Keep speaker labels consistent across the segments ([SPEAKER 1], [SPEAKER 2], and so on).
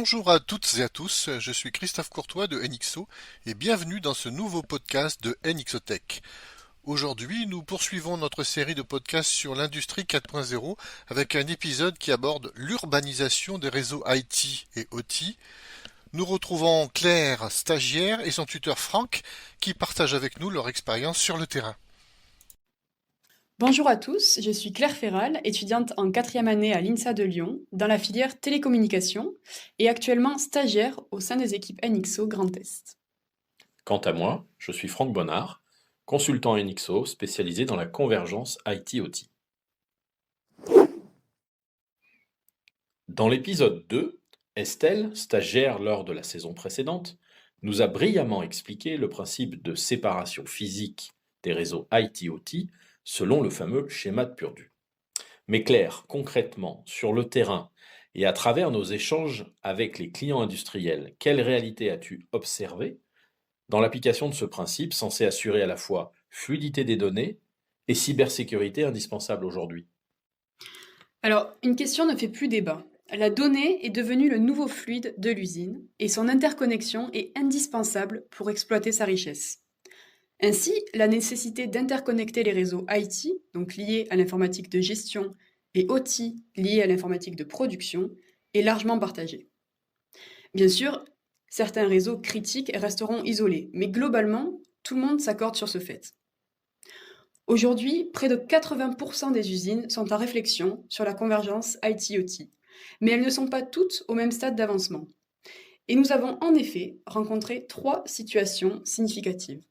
[SPEAKER 1] Bonjour à toutes et à tous, je suis Christophe Courtois de NXO et bienvenue dans ce nouveau podcast de NXOTech. Aujourd'hui, nous poursuivons notre série de podcasts sur l'industrie 4.0 avec un épisode qui aborde l'urbanisation des réseaux IT et OT. Nous retrouvons Claire, stagiaire, et son tuteur Franck qui partagent avec nous leur expérience sur le terrain.
[SPEAKER 2] Bonjour à tous, je suis Claire Ferral, étudiante en quatrième année à l'INSA de Lyon, dans la filière télécommunications, et actuellement stagiaire au sein des équipes NXO Grand Est.
[SPEAKER 3] Quant à moi, je suis Franck Bonnard, consultant NXO spécialisé dans la convergence IT-OT. Dans l'épisode 2, Estelle, stagiaire lors de la saison précédente, nous a brillamment expliqué le principe de séparation physique des réseaux IT-OT selon le fameux schéma de Purdue. Mais Claire, concrètement, sur le terrain et à travers nos échanges avec les clients industriels, quelle réalité as-tu observée dans l'application de ce principe censé assurer à la fois fluidité des données et cybersécurité indispensable aujourd'hui?
[SPEAKER 2] Alors, une question ne fait plus débat. La donnée est devenue le nouveau fluide de l'usine, et son interconnexion est indispensable pour exploiter sa richesse. Ainsi, la nécessité d'interconnecter les réseaux IT, donc liés à l'informatique de gestion, et OT, liés à l'informatique de production, est largement partagée. Bien sûr, certains réseaux critiques resteront isolés, mais globalement, tout le monde s'accorde sur ce fait. Aujourd'hui, près de 80% des usines sont en réflexion sur la convergence IT-OT, mais elles ne sont pas toutes au même stade d'avancement. Et nous avons en effet rencontré 3 situations significatives.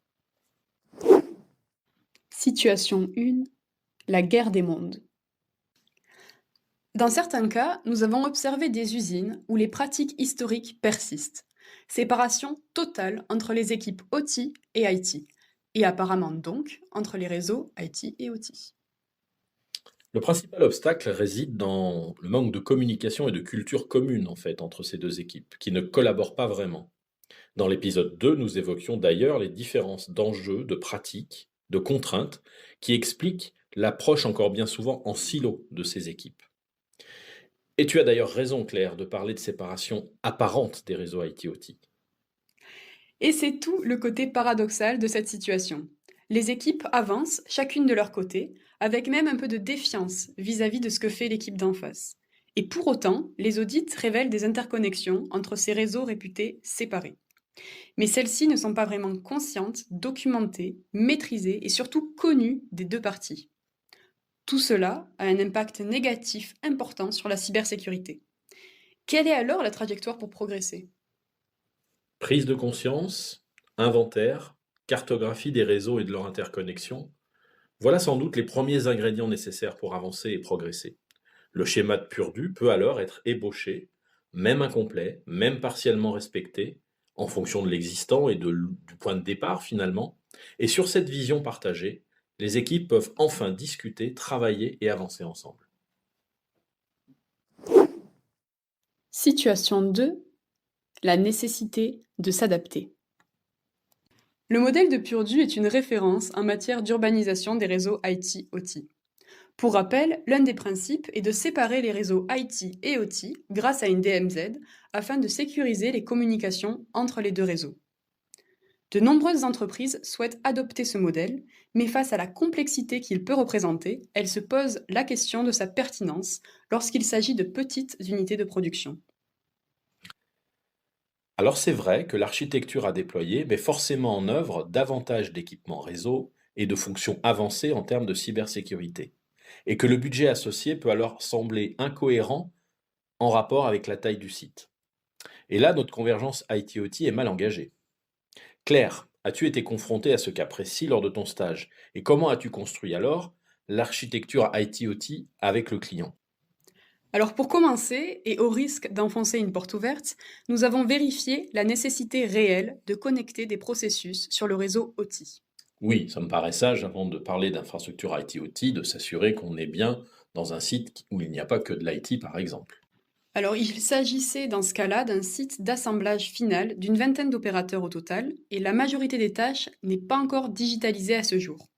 [SPEAKER 2] Situation 1, la guerre des mondes. Dans certains cas, nous avons observé des usines où les pratiques historiques persistent. Séparation totale entre les équipes OT et IT, et apparemment donc entre les réseaux IT et OT.
[SPEAKER 3] Le principal obstacle réside dans le manque de communication et de culture commune en fait entre ces deux équipes, qui ne collaborent pas vraiment. Dans l'épisode 2, nous évoquions d'ailleurs les différences d'enjeux, de pratiques, de contraintes qui expliquent l'approche encore bien souvent en silo de ces équipes. Et tu as d'ailleurs raison, Claire, de parler de séparation apparente des réseaux IT-OT.
[SPEAKER 2] Et c'est tout le côté paradoxal de cette situation. Les équipes avancent, chacune de leur côté, avec même un peu de défiance vis-à-vis de ce que fait l'équipe d'en face. Et pour autant, les audits révèlent des interconnexions entre ces réseaux réputés séparés. Mais celles-ci ne sont pas vraiment conscientes, documentées, maîtrisées et surtout connues des deux parties. Tout cela a un impact négatif important sur la cybersécurité. Quelle est alors la trajectoire pour progresser ?
[SPEAKER 3] Prise de conscience, inventaire, cartographie des réseaux et de leur interconnexion, voilà sans doute les premiers ingrédients nécessaires pour avancer et progresser. Le schéma de Purdue peut alors être ébauché, même incomplet, même partiellement respecté, en fonction de l'existant et du point de départ finalement. Et sur cette vision partagée, les équipes peuvent enfin discuter, travailler et avancer ensemble.
[SPEAKER 2] Situation 2, la nécessité de s'adapter. Le modèle de Purdue est une référence en matière d'urbanisation des réseaux IT-OT. Pour rappel, l'un des principes est de séparer les réseaux IT et OT grâce à une DMZ afin de sécuriser les communications entre les deux réseaux. De nombreuses entreprises souhaitent adopter ce modèle, mais face à la complexité qu'il peut représenter, elles se posent la question de sa pertinence lorsqu'il s'agit de petites unités de production.
[SPEAKER 3] Alors c'est vrai que l'architecture à déployer met forcément en œuvre davantage d'équipements réseau et de fonctions avancées en termes de cybersécurité, et que le budget associé peut alors sembler incohérent en rapport avec la taille du site. Et là, notre convergence IT-OT est mal engagée. Claire, as-tu été confrontée à ce cas précis lors de ton stage? Et comment as-tu construit alors l'architecture IT-OT avec le client?
[SPEAKER 2] Alors pour commencer, et au risque d'enfoncer une porte ouverte, nous avons vérifié la nécessité réelle de connecter des processus sur le réseau OT.
[SPEAKER 3] Oui, ça me paraît sage avant de parler d'infrastructure IT-OT, de s'assurer qu'on est bien dans un site où il n'y a pas que de l'IT par exemple.
[SPEAKER 2] Alors il s'agissait dans ce cas-là d'un site d'assemblage final d'une vingtaine d'opérateurs au total, et la majorité des tâches n'est pas encore digitalisée à ce jour.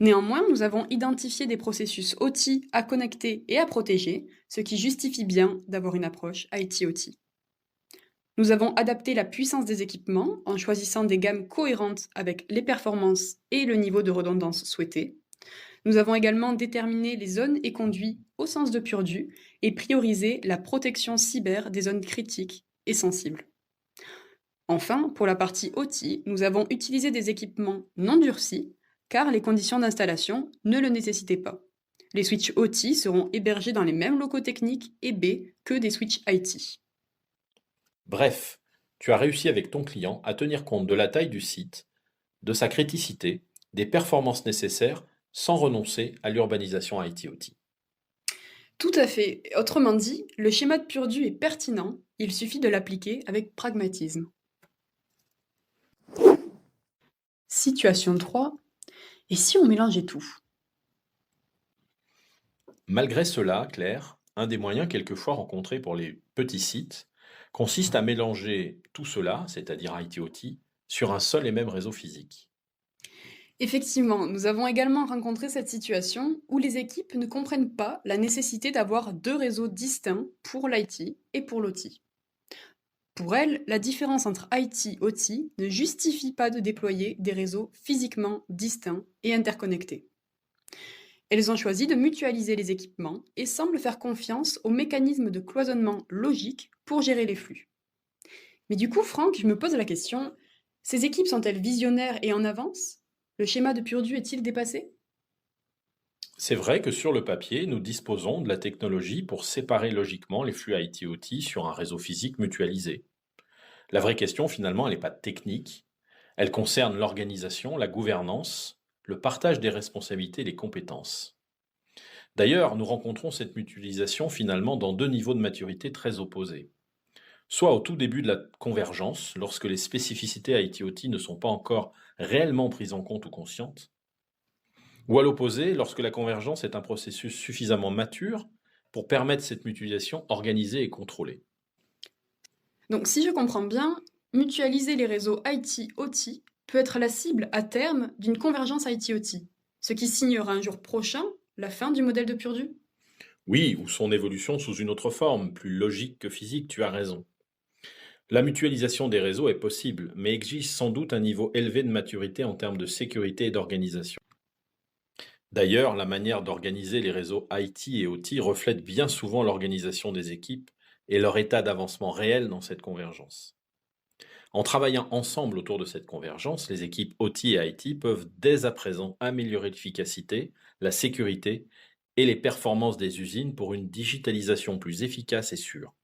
[SPEAKER 2] Néanmoins, nous avons identifié des processus OT à connecter et à protéger, ce qui justifie bien d'avoir une approche IT-OT. Nous avons adapté la puissance des équipements en choisissant des gammes cohérentes avec les performances et le niveau de redondance souhaité. Nous avons également déterminé les zones et conduits au sens de Purdue et priorisé la protection cyber des zones critiques et sensibles. Enfin, pour la partie OT, nous avons utilisé des équipements non durcis car les conditions d'installation ne le nécessitaient pas. Les switches OT seront hébergés dans les mêmes locaux techniques et B que des switches IT.
[SPEAKER 3] Bref, tu as réussi avec ton client à tenir compte de la taille du site, de sa criticité, des performances nécessaires sans renoncer à l'urbanisation IT-OT.
[SPEAKER 2] Tout à fait. Autrement dit, le schéma de Purdue est pertinent, il suffit de l'appliquer avec pragmatisme. Situation 3. Et si on mélangeait tout?
[SPEAKER 3] Malgré cela, Claire, un des moyens quelquefois rencontrés pour les petits sites consiste à mélanger tout cela, c'est-à-dire IT-OT, sur un seul et même réseau physique.
[SPEAKER 2] Effectivement, nous avons également rencontré cette situation où les équipes ne comprennent pas la nécessité d'avoir deux réseaux distincts pour l'IT et pour l'OT. Pour elles, la différence entre IT et OT ne justifie pas de déployer des réseaux physiquement distincts et interconnectés. Elles ont choisi de mutualiser les équipements et semblent faire confiance aux mécanismes de cloisonnement logique pour gérer les flux. Mais du coup, Franck, je me pose la question, ces équipes sont-elles visionnaires et en avance? Le schéma de Purdue est-il dépassé?
[SPEAKER 3] C'est vrai que sur le papier, nous disposons de la technologie pour séparer logiquement les flux IT-OT sur un réseau physique mutualisé. La vraie question, finalement, elle n'est pas technique. Elle concerne l'organisation, la gouvernance, le partage des responsabilités et les compétences. D'ailleurs, nous rencontrons cette mutualisation finalement dans deux niveaux de maturité très opposés. Soit au tout début de la convergence, lorsque les spécificités IT-OT ne sont pas encore réellement prises en compte ou conscientes, ou à l'opposé, lorsque la convergence est un processus suffisamment mature pour permettre cette mutualisation organisée et contrôlée.
[SPEAKER 2] Donc si je comprends bien, mutualiser les réseaux IT-OT peut être la cible à terme d'une convergence IT-OT, ce qui signera un jour prochain la fin du modèle de Purdue?
[SPEAKER 3] Oui, ou son évolution sous une autre forme, plus logique que physique, tu as raison. La mutualisation des réseaux est possible, mais exige sans doute un niveau élevé de maturité en termes de sécurité et d'organisation. D'ailleurs, la manière d'organiser les réseaux IT et OT reflète bien souvent l'organisation des équipes et leur état d'avancement réel dans cette convergence. En travaillant ensemble autour de cette convergence, les équipes OT et IT peuvent dès à présent améliorer l'efficacité, la sécurité et les performances des usines pour une digitalisation plus efficace et sûre.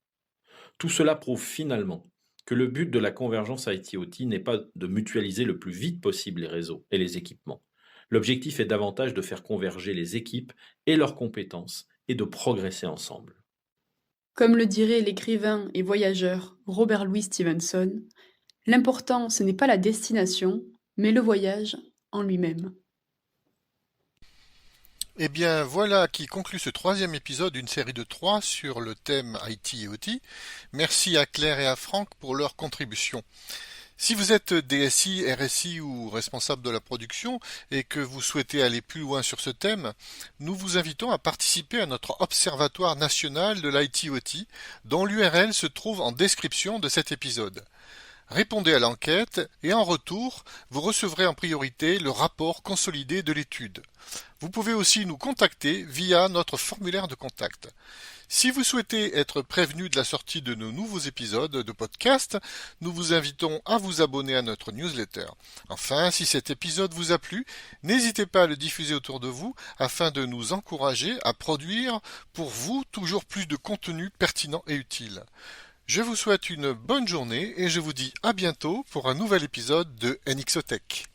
[SPEAKER 3] Tout cela prouve finalement que le but de la convergence IT-OT n'est pas de mutualiser le plus vite possible les réseaux et les équipements. L'objectif est davantage de faire converger les équipes et leurs compétences et de progresser ensemble.
[SPEAKER 2] Comme le dirait l'écrivain et voyageur Robert Louis Stevenson, l'important ce n'est pas la destination, mais le voyage en lui-même.
[SPEAKER 1] Eh bien, voilà qui conclut ce troisième épisode d'une série de 3 sur le thème IT et OT. Merci à Claire et à Franck pour leur contribution. Si vous êtes DSI, RSI ou responsable de la production et que vous souhaitez aller plus loin sur ce thème, nous vous invitons à participer à notre Observatoire national de l'IT-OT, dont l'URL se trouve en description de cet épisode. Répondez à l'enquête et en retour, vous recevrez en priorité le rapport consolidé de l'étude. Vous pouvez aussi nous contacter via notre formulaire de contact. Si vous souhaitez être prévenu de la sortie de nos nouveaux épisodes de podcast, nous vous invitons à vous abonner à notre newsletter. Enfin, si cet épisode vous a plu, n'hésitez pas à le diffuser autour de vous afin de nous encourager à produire pour vous toujours plus de contenu pertinent et utile. Je vous souhaite une bonne journée et je vous dis à bientôt pour un nouvel épisode de NXOTech.